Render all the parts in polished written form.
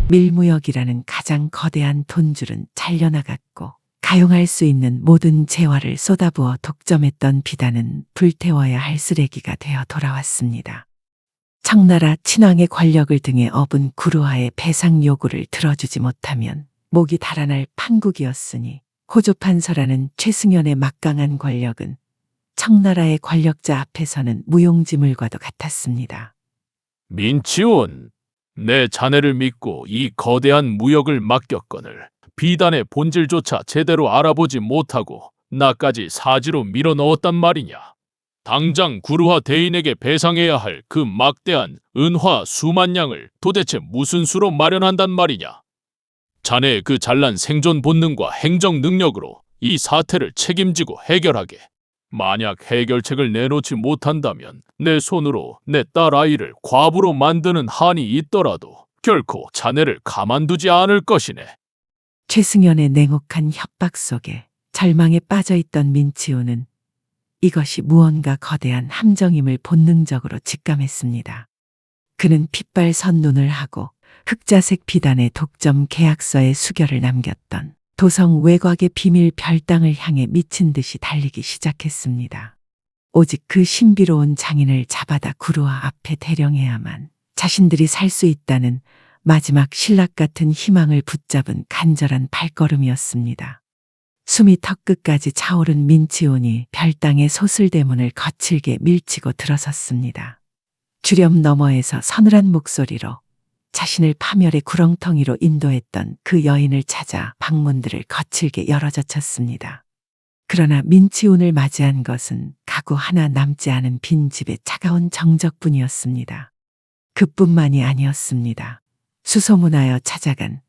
밀무역이라는 가장 거대한 돈줄은 잘려나갔고 가용할 수 있는 모든 재화를 쏟아부어 독점했던 비단은 불태워야 할 쓰레기가 되어 돌아왔습니다. 청나라 친왕의 권력을 등에 업은 구루하의 배상 요구를 들어주지 못하면 목이 달아날 판국이었으니 호조판서라는 최승연의 막강한 권력은 청나라의 권력자 앞에서는 무용지물과도 같았습니다. 민치온, 내 자네를 믿고 이 거대한 무역을 맡겼거늘 비단의 본질조차 제대로 알아보지 못하고 나까지 사지로 밀어넣었단 말이냐. 당장 구루하 대인에게 배상해야 할 그 막대한 은화 수만 양을 도대체 무슨 수로 마련한단 말이냐. 자네의 그 잘난 생존 본능과 행정 능력으로 이 사태를 책임지고 해결하게. 만약 해결책을 내놓지 못한다면 내 손으로 내 딸 아이를 과부로 만드는 한이 있더라도 결코 자네를 가만두지 않을 것이네. 최승연의 냉혹한 협박 속에 절망에 빠져있던 민치호는 이것이 무언가 거대한 함정임을 본능적으로 직감했습니다. 그는 핏발선 눈을 하고 흑자색 비단의 독점 계약서에 수결을 남겼던 도성 외곽의 비밀 별당을 향해 미친 듯이 달리기 시작했습니다. 오직 그 신비로운 장인을 잡아다 구루하 앞에 대령해야만 자신들이 살 수 있다는 마지막 신락 같은 희망을 붙잡은 간절한 발걸음이었습니다. 숨이 턱끝까지 차오른 민치온이 별당의 소슬대문을 거칠게 밀치고 들어섰습니다. 주렴 너머에서 서늘한 목소리로 자신을 파멸의 구렁텅이로 인도했던 그 여인을 찾아 방문들을 거칠게 열어젖혔습니다. 그러나 민치온을 맞이한 것은 가구 하나 남지 않은 빈집의 차가운 정적뿐이었습니다. 그뿐만이 아니었습니다. 수소문하여 찾아간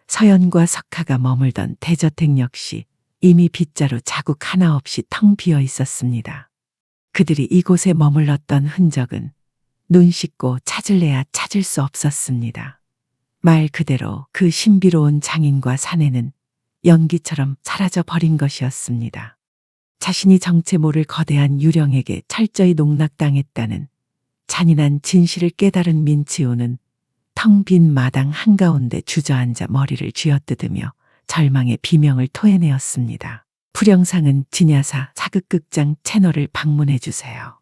서연과 석하가 머물던 대저택 역시 이미 빗자루 자국 하나 없이 텅 비어 있었습니다. 그들이 이곳에 머물렀던 흔적은 눈 씻고 찾을래야 찾을 수 없었습니다. 말 그대로 그 신비로운 장인과 사내는 연기처럼 사라져 버린 것이었습니다. 자신이 정체 모를 거대한 유령에게 철저히 농락당했다는 잔인한 진실을 깨달은 민치호는 텅 빈 마당 한가운데 주저앉아 머리를 쥐어뜯으며 절망의 비명을 토해내었습니다. 풀영상은 진야사 사극극장 채널을 방문해 주세요.